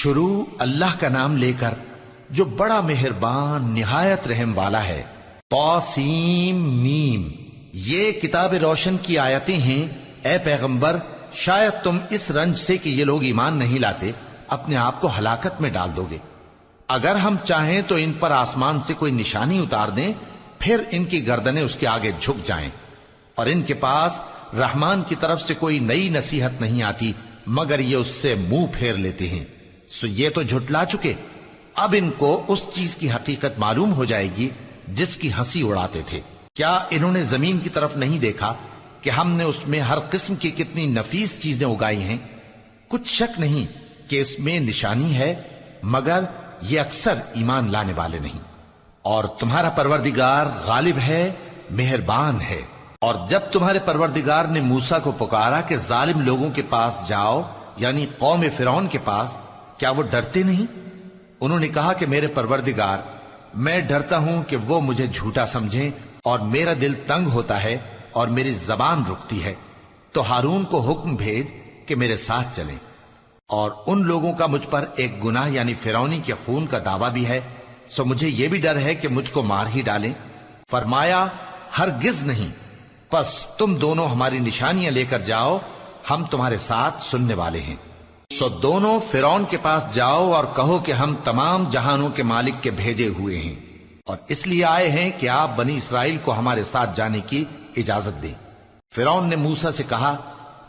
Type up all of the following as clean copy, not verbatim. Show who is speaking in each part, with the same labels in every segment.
Speaker 1: شروع اللہ کا نام لے کر جو بڑا مہربان نہایت رحم والا ہے۔ طاسیم میم، یہ کتاب روشن کی آیتیں ہیں۔ اے پیغمبر، شاید تم اس رنج سے کہ یہ لوگ ایمان نہیں لاتے اپنے آپ کو ہلاکت میں ڈال دو گے۔ اگر ہم چاہیں تو ان پر آسمان سے کوئی نشانی اتار دیں، پھر ان کی گردنیں اس کے آگے جھک جائیں، اور ان کے پاس رحمان کی طرف سے کوئی نئی نصیحت نہیں آتی مگر یہ اس سے منہ پھیر لیتے ہیں۔ سو یہ تو جھٹلا چکے، اب ان کو اس چیز کی حقیقت معلوم ہو جائے گی جس کی ہنسی اڑاتے تھے۔ کیا انہوں نے زمین کی طرف نہیں دیکھا کہ ہم نے اس میں ہر قسم کی کتنی نفیس چیزیں اگائی ہیں؟ کچھ شک نہیں کہ اس میں نشانی ہے، مگر یہ اکثر ایمان لانے والے نہیں۔ اور تمہارا پروردگار غالب ہے، مہربان ہے۔ اور جب تمہارے پروردگار نے موسیٰ کو پکارا کہ ظالم لوگوں کے پاس جاؤ، یعنی قوم فرعون کے پاس، کیا وہ ڈرتے نہیں؟ انہوں نے کہا کہ میرے پروردگار، میں ڈرتا ہوں کہ وہ مجھے جھوٹا سمجھیں، اور میرا دل تنگ ہوتا ہے اور میری زبان رکتی ہے، تو ہارون کو حکم بھیج کہ میرے ساتھ چلیں۔ اور ان لوگوں کا مجھ پر ایک گناہ یعنی فرعونی کے خون کا دعویٰ بھی ہے، سو مجھے یہ بھی ڈر ہے کہ مجھ کو مار ہی ڈالیں۔ فرمایا ہرگز نہیں، پس تم دونوں ہماری نشانیاں لے کر جاؤ، ہم تمہارے ساتھ سننے والے ہیں۔ سو دونوں فرعون کے پاس جاؤ اور کہو کہ ہم تمام جہانوں کے مالک کے بھیجے ہوئے ہیں، اور اس لیے آئے ہیں کہ آپ بنی اسرائیل کو ہمارے ساتھ جانے کی اجازت دیں۔ فرعون نے موسیٰ سے کہا،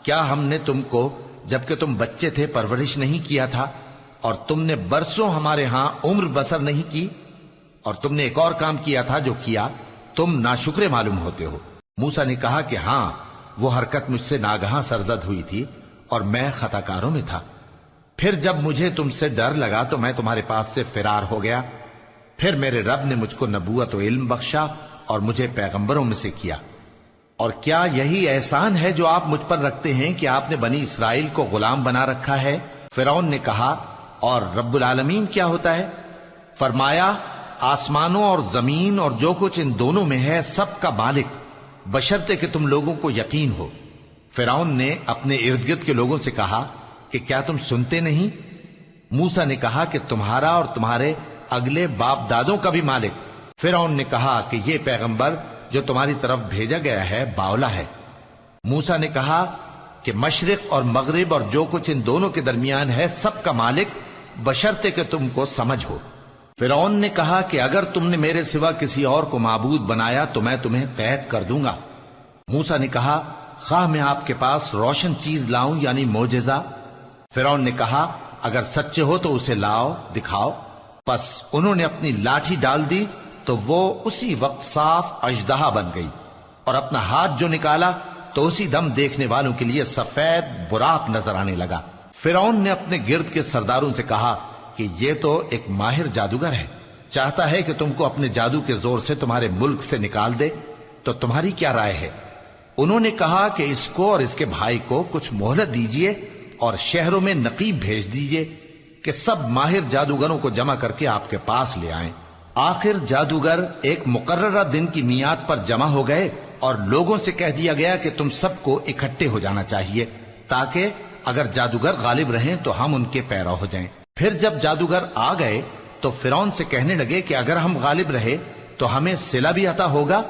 Speaker 1: کیا ہم نے تم کو جبکہ تم بچے تھے پرورش نہیں کیا تھا، اور تم نے برسوں ہمارے ہاں عمر بسر نہیں کی؟ اور تم نے ایک اور کام کیا تھا جو کیا، تم ناشکرے معلوم ہوتے ہو۔ موسیٰ نے کہا کہ ہاں، وہ حرکت مجھ سے ناگہاں سرزد ہوئی تھی اور میں خطا کاروں میں تھا۔ پھر جب مجھے تم سے ڈر لگا تو میں تمہارے پاس سے فرار ہو گیا۔ پھر میرے رب نے مجھ کو نبوت و علم بخشا اور مجھے پیغمبروں میں سے کیا۔ اور کیا یہی احسان ہے جو آپ مجھ پر رکھتے ہیں کہ آپ نے بنی اسرائیل کو غلام بنا رکھا ہے؟ فرعون نے کہا، اور رب العالمین کیا ہوتا ہے؟ فرمایا، آسمانوں اور زمین اور جو کچھ ان دونوں میں ہے سب کا مالک، بشرطے کہ تم لوگوں کو یقین ہو۔ فرعون نے اپنے ارد گرد کے لوگوں سے کہا کہ کیا تم سنتے نہیں؟ موسیٰ نے کہا کہ تمہارا اور تمہارے اگلے باپ دادوں کا بھی مالک۔ فرعون نے کہا کہ یہ پیغمبر جو تمہاری طرف بھیجا گیا ہے باولا ہے۔ موسیٰ نے کہا کہ مشرق اور مغرب اور جو کچھ ان دونوں کے درمیان ہے سب کا مالک، بشرطے کہ تم کو سمجھ ہو۔ فرعون نے کہا کہ اگر تم نے میرے سوا کسی اور کو معبود بنایا تو میں تمہیں قید کر دوں گا۔ موسیٰ نے کہا، خواہ میں آپ کے پاس روشن چیز لاؤں یعنی معجزہ؟ فرعون نے کہا، اگر سچے ہو تو اسے لاؤ، دکھاؤ۔ پس انہوں نے اپنی لاٹھی ڈال دی تو وہ اسی وقت صاف اژدہا بن گئی، اور اپنا ہاتھ جو نکالا تو اسی دم دیکھنے والوں کے لیے سفید براق نظر آنے لگا۔ فرعون نے اپنے گرد کے سرداروں سے کہا کہ یہ تو ایک ماہر جادوگر ہے، چاہتا ہے کہ تم کو اپنے جادو کے زور سے تمہارے ملک سے نکال دے، تو تمہاری کیا رائے ہے؟ انہوں نے کہا کہ اس کو اور اس کے بھائی کو کچھ مہلت دیجئے اور شہروں میں نقیب بھیج دیجئے کہ سب ماہر جادوگروں کو جمع کر کے آپ کے پاس لے آئیں۔ آخر جادوگر ایک مقررہ دن کی میعاد پر جمع ہو گئے اور لوگوں سے کہہ دیا گیا کہ تم سب کو اکٹھے ہو جانا چاہیے تاکہ اگر جادوگر غالب رہیں تو ہم ان کے پیرو ہو جائیں۔ پھر جب جادوگر آ گئے تو فرعون سے کہنے لگے کہ اگر ہم غالب رہے تو ہمیں صلہ بھی عطا ہوگا؟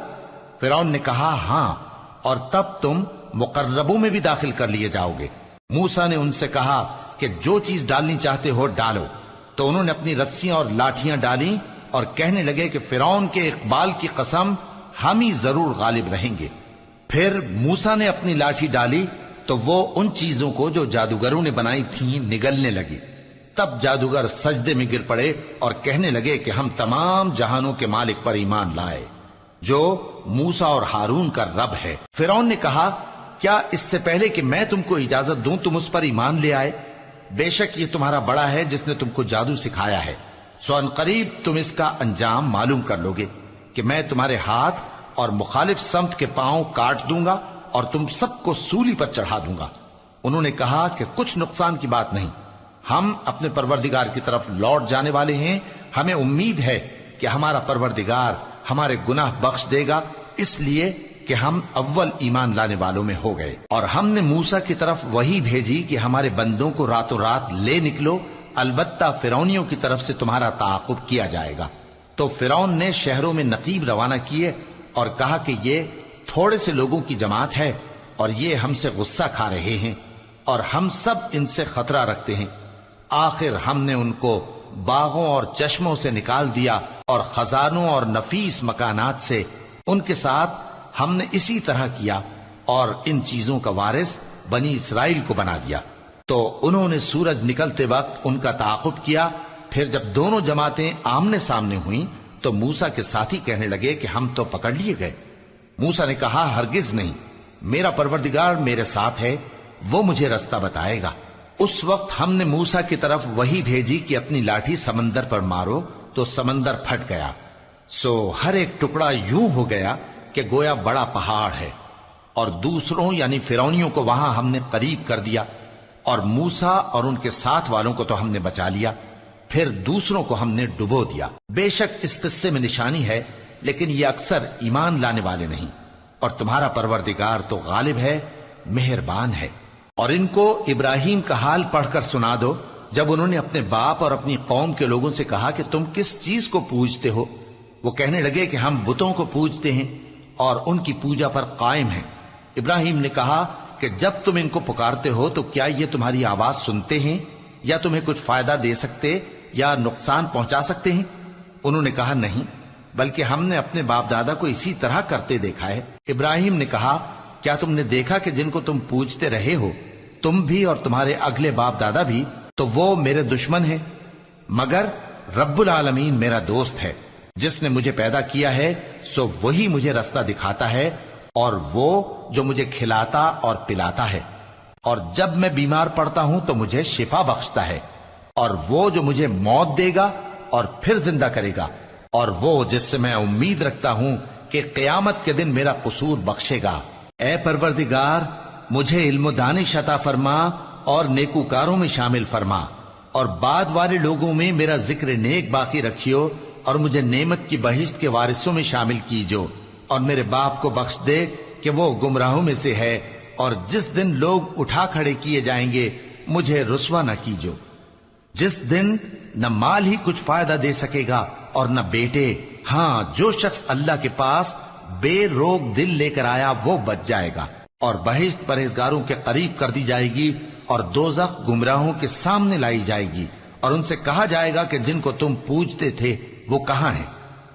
Speaker 1: فرعون نے کہا، ہاں، اور تب تم مقربوں میں بھی داخل کر لیے جاؤ گے۔ موسیٰ نے ان سے کہا کہ جو چیز ڈالنی چاہتے ہو ڈالو، تو انہوں نے اپنی رسیاں اور لاٹھیاں ڈالیں اور کہنے لگے کہ فرعون کے اقبال کی قسم، ہم ہی ضرور غالب رہیں گے۔ پھر موسیٰ نے اپنی لاٹھی ڈالی تو وہ ان چیزوں کو جو جادوگروں نے بنائی تھیں نگلنے لگی۔ تب جادوگر سجدے میں گر پڑے اور کہنے لگے کہ ہم تمام جہانوں کے مالک پر ایمان لائے جو موسیٰ اور ہارون کا رب ہے۔ فرعون نے کہا، کیا اس سے پہلے کہ میں تم کو اجازت دوں تم اس پر ایمان لے آئے؟ بے شک یہ تمہارا بڑا ہے جس نے تم کو جادو سکھایا ہے، سو ان قریب تم اس کا انجام معلوم کر لوگے کہ میں تمہارے ہاتھ اور مخالف سمت کے پاؤں کاٹ دوں گا اور تم سب کو سولی پر چڑھا دوں گا۔ انہوں نے کہا کہ کچھ نقصان کی بات نہیں، ہم اپنے پروردگار کی طرف لوٹ جانے والے ہیں، ہمیں امید ہے کہ ہمارا پروردگار ہمارے گناہ بخش دے گا، اس لیے کہ ہم اول ایمان لانے والوں میں ہو گئے۔ اور ہم نے موسیٰ کی طرف وحی بھیجی کہ ہمارے بندوں کو راتوں رات لے نکلو البتہ فرعونیوں کی طرف سے تمہارا تعاقب کیا جائے گا۔ تو فرعون نے شہروں میں نقیب روانہ کیے اور کہا کہ یہ تھوڑے سے لوگوں کی جماعت ہے اور یہ ہم سے غصہ کھا رہے ہیں اور ہم سب ان سے خطرہ رکھتے ہیں۔ آخر ہم نے ان کو باغوں اور چشموں سے نکال دیا اور خزانوں اور نفیس مکانات سے ان کے ساتھ ہم نے اسی طرح کیا اور ان چیزوں کا وارث بنی اسرائیل کو بنا دیا۔ تو انہوں نے سورج نکلتے وقت ان کا تعاقب کیا۔ پھر جب دونوں جماعتیں آمنے سامنے ہوئیں تو موسیٰ کے ساتھی کہنے لگے کہ ہم تو پکڑ لیے گئے۔ موسیٰ نے کہا ہرگز نہیں، میرا پروردگار میرے ساتھ ہے، وہ مجھے رستہ بتائے گا۔ اس وقت ہم نے موسیٰ کی طرف وحی بھیجی کہ اپنی لاٹھی سمندر پر مارو، تو سمندر پھٹ گیا، سو ہر ایک ٹکڑا یوں ہو گیا کہ گویا بڑا پہاڑ ہے، اور دوسروں یعنی فرعونیوں کو وہاں ہم نے قریب کر دیا، اور موسیٰ اور ان کے ساتھ والوں کو تو ہم نے بچا لیا، پھر دوسروں کو ہم نے ڈبو دیا۔ بے شک اس قصے میں نشانی ہے، لیکن یہ اکثر ایمان لانے والے نہیں، اور تمہارا پروردگار تو غالب ہے، مہربان ہے۔ اور ان کو ابراہیم کا حال پڑھ کر سنا دو جب انہوں نے اپنے باپ اور اپنی قوم کے لوگوں سے کہا کہ تم کس چیز کو پوجتے ہو؟ وہ کہنے لگے کہ ہم بتوں کو پوجتے ہیں اور ان کی پوجا پر قائم ہیں۔ ابراہیم نے کہا کہ جب تم ان کو پکارتے ہو تو کیا یہ تمہاری آواز سنتے ہیں یا تمہیں کچھ فائدہ دے سکتے یا نقصان پہنچا سکتے ہیں؟ انہوں نے کہا نہیں، بلکہ ہم نے اپنے باپ دادا کو اسی طرح کرتے دیکھا ہے۔ ابراہیم نے کہا کیا تم نے دیکھا کہ جن کو تم پوجتے رہے ہو، تم بھی اور تمہارے اگلے باپ دادا بھی، تو وہ میرے دشمن ہیں، مگر رب العالمین میرا دوست ہے۔ جس نے مجھے پیدا کیا ہے سو وہی مجھے رستہ دکھاتا ہے، اور وہ جو مجھے کھلاتا اور پلاتا ہے، اور جب میں بیمار پڑتا ہوں تو مجھے شفا بخشتا ہے، اور وہ جو مجھے موت دے گا اور پھر زندہ کرے گا، اور وہ جس سے میں امید رکھتا ہوں کہ قیامت کے دن میرا قصور بخشے گا۔ اے پروردگار، مجھے علم و دانش عطا فرما اور نیکوکاروں میں شامل فرما، اور بعد والے لوگوں میں میرا ذکر نیک باقی رکھیو، اور مجھے نعمت کی بہشت کے وارثوں میں شامل کیجو، اور میرے باپ کو بخش دے کہ وہ گمراہوں میں سے ہے، اور جس دن لوگ اٹھا کھڑے کیے جائیں گے مجھے رسوا نہ کیجو، جس دن نہ مال ہی کچھ فائدہ دے سکے گا اور نہ بیٹے۔ ہاں، جو شخص اللہ کے پاس بے روک دل لے کر آیا وہ بچ جائے گا، اور بہشت پرہیزگاروں کے قریب کر دی جائے گی، اور دوزخ گمراہوں کے سامنے لائی جائے گی، اور ان سے کہا جائے گا کہ جن کو تم پوجتے تھے وہ کہاں ہیں؟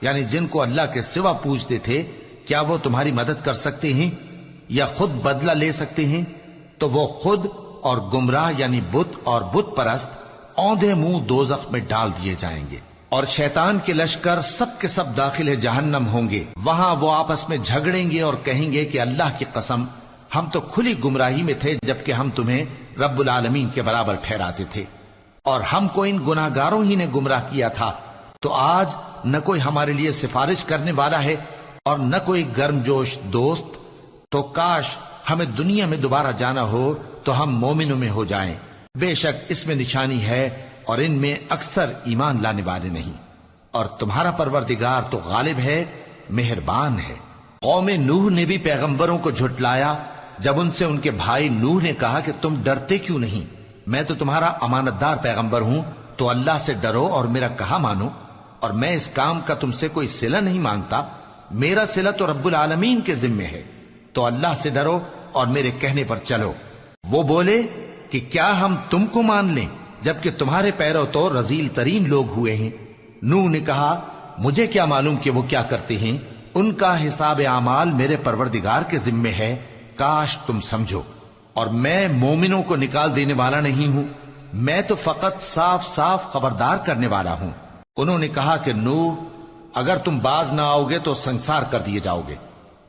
Speaker 1: یعنی جن کو اللہ کے سوا پوجتے تھے، کیا وہ تمہاری مدد کر سکتے ہیں یا خود بدلہ لے سکتے ہیں؟ تو وہ خود اور گمراہ یعنی بت اور بت پرست اوندھے منہ دوزخ میں ڈال دیے جائیں گے، اور شیطان کے لشکر سب کے سب داخل جہنم ہوں گے۔ وہاں وہ آپس میں جھگڑیں گے اور کہیں گے کہ اللہ کی قسم، ہم تو کھلی گمراہی میں تھے جبکہ ہم تمہیں رب العالمین کے برابر ٹھہراتے تھے، اور ہم کو ان گناہگاروں ہی نے گمراہ کیا تھا، تو آج نہ کوئی ہمارے لیے سفارش کرنے والا ہے اور نہ کوئی گرم جوش دوست۔ تو کاش ہمیں دنیا میں دوبارہ جانا ہو تو ہم مومنوں میں ہو جائیں۔ بے شک اس میں نشانی ہے اور ان میں اکثر ایمان لانے والے نہیں، اور تمہارا پروردگار تو غالب ہے، مہربان ہے۔ قوم نوح نے بھی پیغمبروں کو جھٹلایا جب ان سے ان کے بھائی نوح نے کہا کہ تم ڈرتے کیوں نہیں؟ میں تو تمہارا امانت دار پیغمبر ہوں، تو اللہ سے ڈرو اور میرا کہا مانو، اور میں اس کام کا تم سے کوئی صلہ نہیں مانگتا، میرا صلہ تو رب العالمین کے ذمے ہے، تو اللہ سے ڈرو اور میرے کہنے پر چلو۔ وہ بولے کہ کیا ہم تم کو مان لیں جبکہ تمہارے پیرو تو رذیل ترین لوگ ہوئے ہیں؟ نوح نے کہا مجھے کیا معلوم کہ وہ کیا کرتے ہیں، ان کا حساب اعمال میرے پروردگار کے ذمے ہے، کاش تم سمجھو۔ اور میں مومنوں کو نکال دینے والا نہیں ہوں، میں تو فقط صاف صاف خبردار کرنے والا ہوں۔ انہوں نے کہا کہ نوح، اگر تم باز نہ آؤ گے تو سنسار کر دیے جاؤ گے۔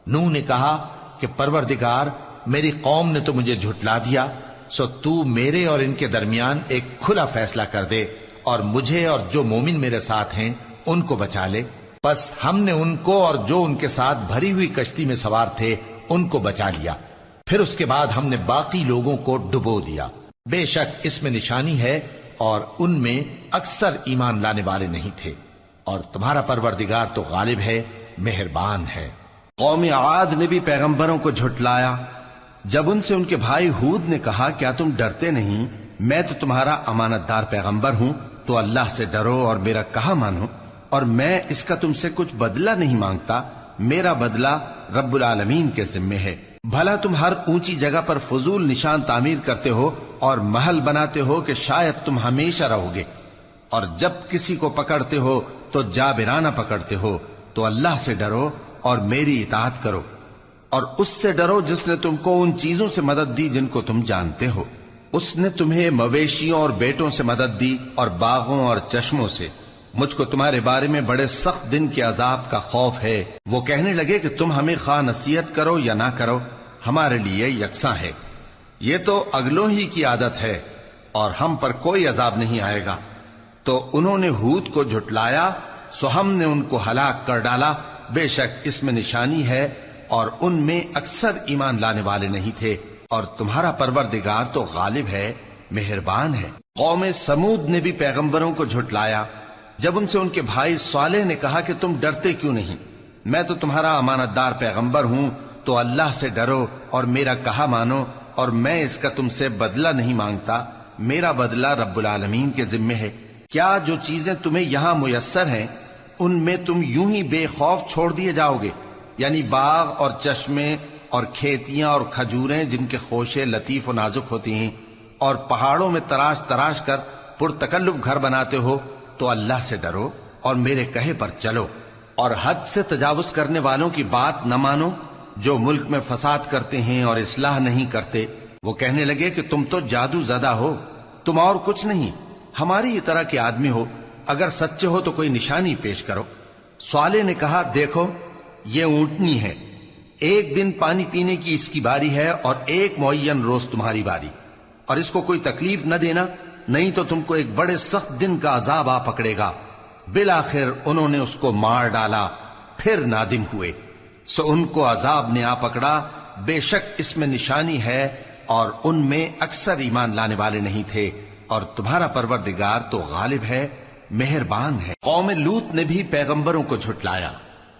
Speaker 1: نوح نے کہا کہ پروردگار، میری قوم نے تو مجھے جھٹلا دیا، سو تو میرے اور ان کے درمیان ایک کھلا فیصلہ کر دے، اور مجھے اور جو مومن میرے ساتھ ہیں ان کو بچا لے۔ بس ہم نے ان کو اور جو ان کے ساتھ بھری ہوئی کشتی میں سوار تھے ان کو بچا لیا، پھر اس کے بعد ہم نے باقی لوگوں کو ڈبو دیا۔ بے شک اس میں نشانی ہے اور ان میں اکثر ایمان لانے والے نہیں تھے، اور تمہارا پروردگار تو غالب ہے، مہربان ہے۔ قوم عاد نے بھی پیغمبروں کو جھٹلایا جب ان سے ان کے بھائی ہود نے کہا کیا تم ڈرتے نہیں؟
Speaker 2: میں تو تمہارا امانت دار پیغمبر ہوں، تو اللہ سے ڈرو اور میرا کہا مانو، اور میں اس کا تم سے کچھ بدلہ نہیں مانگتا، میرا بدلہ رب العالمین کے ذمے ہے۔ بھلا تم ہر اونچی جگہ پر فضول نشان تعمیر کرتے ہو اور محل بناتے ہو کہ شاید تم ہمیشہ رہو گے، اور جب کسی کو پکڑتے ہو تو جابرانہ پکڑتے ہو، تو اللہ سے ڈرو اور میری اطاعت کرو، اور اس سے ڈرو جس نے تم کو ان چیزوں سے مدد دی جن کو تم جانتے ہو۔ اس نے تمہیں مویشیوں اور بیٹوں سے مدد دی اور باغوں اور چشموں سے۔ مجھ کو تمہارے بارے میں بڑے سخت دن کے عذاب کا خوف ہے۔ وہ کہنے لگے کہ تم ہمیں خواہ نصیحت کرو یا نہ کرو، ہمارے لیے یکساں ہے، یہ تو اگلوں ہی کی عادت ہے، اور ہم پر کوئی عذاب نہیں آئے گا۔ تو انہوں نے ہود کو جھٹلایا، سو ہم نے ان کو ہلاک کر ڈالا۔ بے شک اس میں نشانی ہے، اور ان میں اکثر ایمان لانے والے نہیں تھے، اور تمہارا پروردگار تو غالب ہے، مہربان ہے۔ قوم سمود نے بھی پیغمبروں کو جھٹلایا جب ان سے ان کے بھائی صالح نے کہا کہ تم ڈرتے کیوں نہیں، میں تو تمہارا امانت دار پیغمبر ہوں، تو اللہ سے ڈرو اور میرا کہا مانو، اور میں اس کا تم سے بدلہ نہیں مانگتا، میرا بدلہ رب العالمین کے ذمے ہے۔ کیا جو چیزیں تمہیں یہاں میسر ہیں ان میں تم یوں ہی بے خوف چھوڑ دیے جاؤ گے؟ یعنی باغ اور چشمے اور کھیتیاں اور کھجوریں جن کے خوشے لطیف و نازک ہوتی ہیں، اور پہاڑوں میں تراش تراش کر پرتکلف گھر بناتے ہو، تو اللہ سے ڈرو اور میرے کہے پر چلو، اور حد سے تجاوز کرنے والوں کی بات نہ مانو جو ملک میں فساد کرتے ہیں اور اصلاح نہیں کرتے۔ وہ کہنے لگے کہ تم تو جادو زدہ ہو، تم اور کچھ نہیں، ہماری ہی طرح کے آدمی ہو، اگر سچے ہو تو کوئی نشانی پیش کرو۔ صالح نے کہا دیکھو یہ اونٹنی ہے، ایک دن پانی پینے کی اس کی باری ہے اور ایک معین روز تمہاری باری، اور اس کو کوئی تکلیف نہ دینا، نہیں تو تم کو ایک بڑے سخت دن کا عذاب آ پکڑے گا۔ بالآخر انہوں نے اس کو مار ڈالا، پھر نادم ہوئے، سو ان کو عذاب نے آ پکڑا۔ بے شک اس میں نشانی ہے، اور ان میں اکثر ایمان لانے والے نہیں تھے، اور تمہارا پروردگار تو غالب ہے، مہربان ہے۔ قوم لوط نے بھی پیغمبروں کو جھٹلایا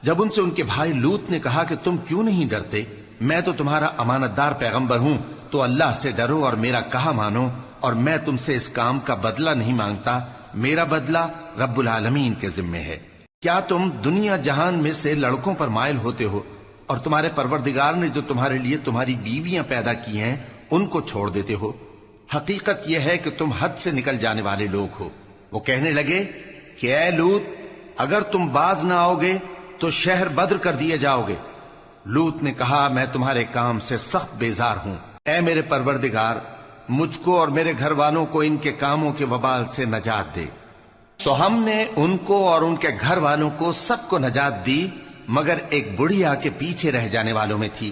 Speaker 2: جب ان سے ان کے بھائی لوط نے کہا کہ تم کیوں نہیں ڈرتے، میں تو تمہارا امانت دار پیغمبر ہوں، تو اللہ سے ڈرو اور میرا کہا مانو، اور میں تم سے اس کام کا بدلہ نہیں مانگتا، میرا بدلہ رب العالمین کے ذمے ہے۔ کیا تم دنیا جہان میں سے لڑکوں پر مائل ہوتے ہو، اور تمہارے پروردگار نے جو تمہارے لیے تمہاری بیویاں پیدا کی ہیں ان کو چھوڑ دیتے ہو؟ حقیقت یہ ہے کہ تم حد سے نکل جانے والے لوگ ہو۔ وہ کہنے لگے کہ اے لوط، اگر تم باز نہ آؤ گے تو شہر بدر کر دیے جاؤ گے۔ لوط نے کہا میں تمہارے کام سے سخت بیزار ہوں، اے میرے پروردگار مجھ کو اور میرے گھر والوں کو ان کے کاموں کے وبال سے نجات دے۔ سو ہم نے ان کو اور ان کے گھر والوں کو سب کو نجات دی، مگر ایک بڑھیا کے پیچھے رہ جانے والوں میں تھی۔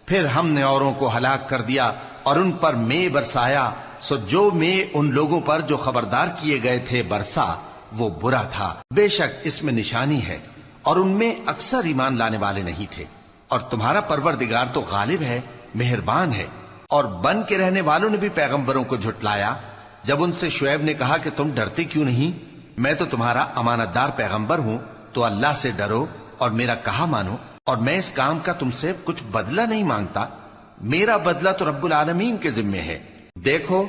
Speaker 2: پھر ہم نے اوروں کو ہلاک کر دیا اور ان پر مے برسایا، سو جو مے ان لوگوں پر جو خبردار کیے گئے تھے برسا وہ برا تھا۔ بے شک اس میں نشانی ہے، اور ان میں اکثر ایمان لانے والے نہیں تھے، اور تمہارا پروردگار تو غالب ہے، مہربان ہے۔ اور بن کے رہنے والوں نے بھی پیغمبروں کو جھٹلایا جب ان سے شعیب نے کہا کہ تم ڈرتے کیوں نہیں، میں تو تمہارا امانت دار پیغمبر ہوں، تو اللہ سے ڈرو اور میرا کہا مانو، اور میں اس کام کا تم سے کچھ بدلہ نہیں مانگتا، میرا بدلہ تو رب العالمین کے ذمے ہے۔ دیکھو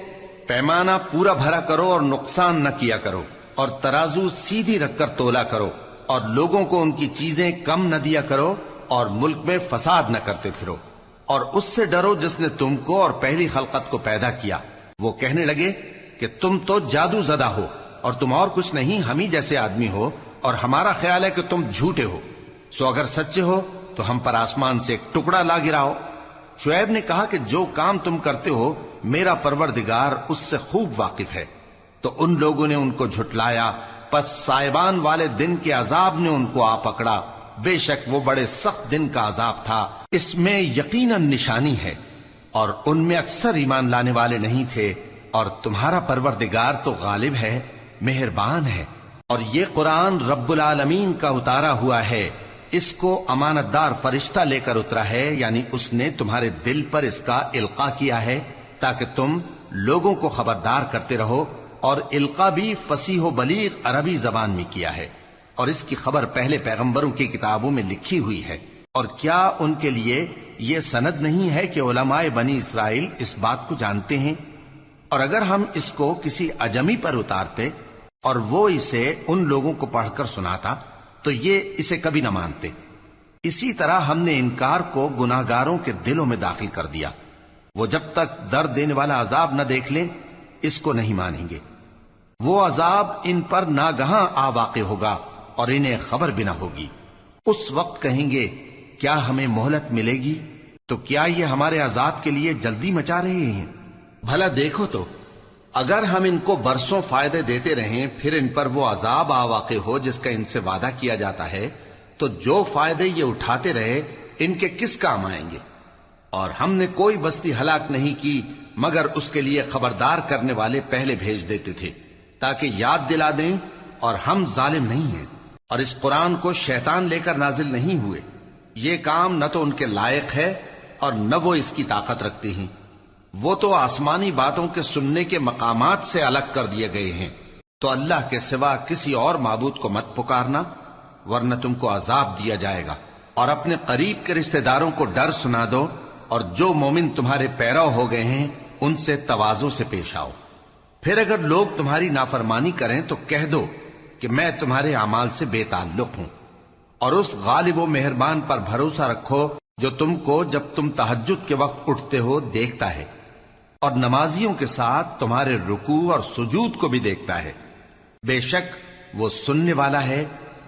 Speaker 2: پیمانہ پورا بھرا کرو اور نقصان نہ کیا کرو، اور ترازو سیدھی رکھ کر تولا کرو، اور لوگوں کو ان کی چیزیں کم نہ دیا کرو، اور ملک میں فساد نہ کرتے پھرو، اور اس سے ڈرو جس نے تم کو اور پہلی خلقت کو پیدا کیا۔ وہ کہنے لگے کہ تم تو جادو زدہ ہو، اور تم اور کچھ نہیں، ہم ہی جیسے آدمی ہو، اور ہمارا خیال ہے کہ تم جھوٹے ہو، سو اگر سچے ہو تو ہم پر آسمان سے ایک ٹکڑا لا گراؤ۔ شعیب نے کہا کہ جو کام تم کرتے ہو میرا پروردگار اس سے خوب واقف ہے۔ تو ان لوگوں نے ان کو جھٹلایا، پس سائبان والے دن کے عذاب نے ان کو آ پکڑا، بے شک وہ بڑے سخت دن کا عذاب تھا، اس میں یقیناً نشانی ہے، اور ان میں اکثر ایمان لانے والے نہیں تھے، اور تمہارا پروردگار تو غالب ہے، مہربان ہے۔ اور یہ قرآن رب العالمین کا اتارا ہوا ہے، اس کو امانت دار فرشتہ لے کر اترا ہے، یعنی اس نے تمہارے دل پر اس کا القاء کیا ہے تاکہ تم لوگوں کو خبردار کرتے رہو، اور القاء بھی فصیح و بلیغ عربی زبان میں کیا ہے، اور اس کی خبر پہلے پیغمبروں کی کتابوں میں لکھی ہوئی ہے۔ اور کیا ان کے لیے یہ سند نہیں ہے کہ علماء بنی اسرائیل اس بات کو جانتے ہیں؟ اور اگر ہم اس کو کسی اجمی پر اتارتے اور وہ اسے ان لوگوں کو پڑھ کر سناتا تو یہ اسے کبھی نہ مانتے. اسی طرح ہم نے انکار کو گناہگاروں کے دلوں میں داخل کر دیا. وہ جب تک درد دینے والا عذاب نہ دیکھ لیں اس کو نہیں مانیں گے. وہ عذاب ان پر ناگہاں آ واقع ہوگا اور انہیں خبر بھی نہ ہوگی. اس وقت کہیں گے کیا ہمیں مہلت ملے گی؟ تو کیا یہ ہمارے عذاب کے لیے جلدی مچا رہے ہیں؟ بھلا دیکھو تو اگر ہم ان کو برسوں فائدے دیتے رہیں پھر ان پر وہ عذاب آ واقع ہو جس کا ان سے وعدہ کیا جاتا ہے تو جو فائدے یہ اٹھاتے رہے ان کے کس کام آئیں گے؟ اور ہم نے کوئی بستی ہلاک نہیں کی مگر اس کے لیے خبردار کرنے والے پہلے بھیج دیتے تھے تاکہ یاد دلا دیں، اور ہم ظالم نہیں ہیں. اور اس قرآن کو شیطان لے کر نازل نہیں ہوئے. یہ کام نہ تو ان کے لائق ہے اور نہ وہ اس کی طاقت رکھتے ہیں. وہ تو آسمانی باتوں کے سننے کے مقامات سے الگ کر دیے گئے ہیں. تو اللہ کے سوا کسی اور معبود کو مت پکارنا ورنہ تم کو عذاب دیا جائے گا. اور اپنے قریب کے رشتہ داروں کو ڈر سنا دو، اور جو مومن تمہارے پیرو ہو گئے ہیں ان سے تواضع سے پیش آؤ. پھر اگر لوگ تمہاری نافرمانی کریں تو کہہ دو کہ میں تمہارے اعمال سے بے تعلق ہوں، اور اس غالب و مہربان پر بھروسہ رکھو جو تم کو جب تم تہجد کے وقت اٹھتے ہو دیکھتا ہے، اور نمازیوں کے ساتھ تمہارے رکوع اور سجود کو بھی دیکھتا ہے. بے شک وہ سننے والا ہے،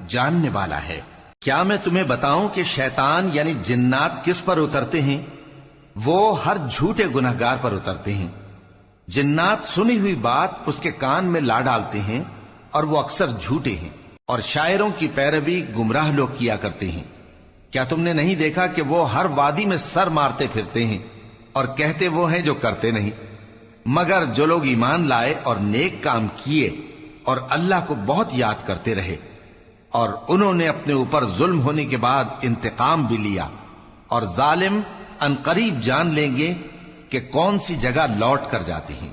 Speaker 2: جاننے والا ہے. کیا میں تمہیں بتاؤں کہ شیطان یعنی جنات کس پر اترتے ہیں؟ وہ ہر جھوٹے گناہگار پر اترتے ہیں. جنات سنی ہوئی بات اس کے کان میں لا ڈالتے ہیں اور وہ اکثر جھوٹے ہیں، اور شاعروں کی پیروی گمراہ لوگ کیا کرتے ہیں. کیا تم نے نہیں دیکھا کہ وہ ہر وادی میں سر مارتے پھرتے ہیں اور کہتے وہ ہیں جو کرتے نہیں؟ مگر جو لوگ ایمان لائے اور نیک کام کیے اور اللہ کو بہت یاد کرتے رہے، اور انہوں نے اپنے اوپر ظلم ہونے کے بعد انتقام بھی لیا، اور ظالم ان قریب جان لیں گے کہ کون سی جگہ لوٹ کر جاتے ہیں.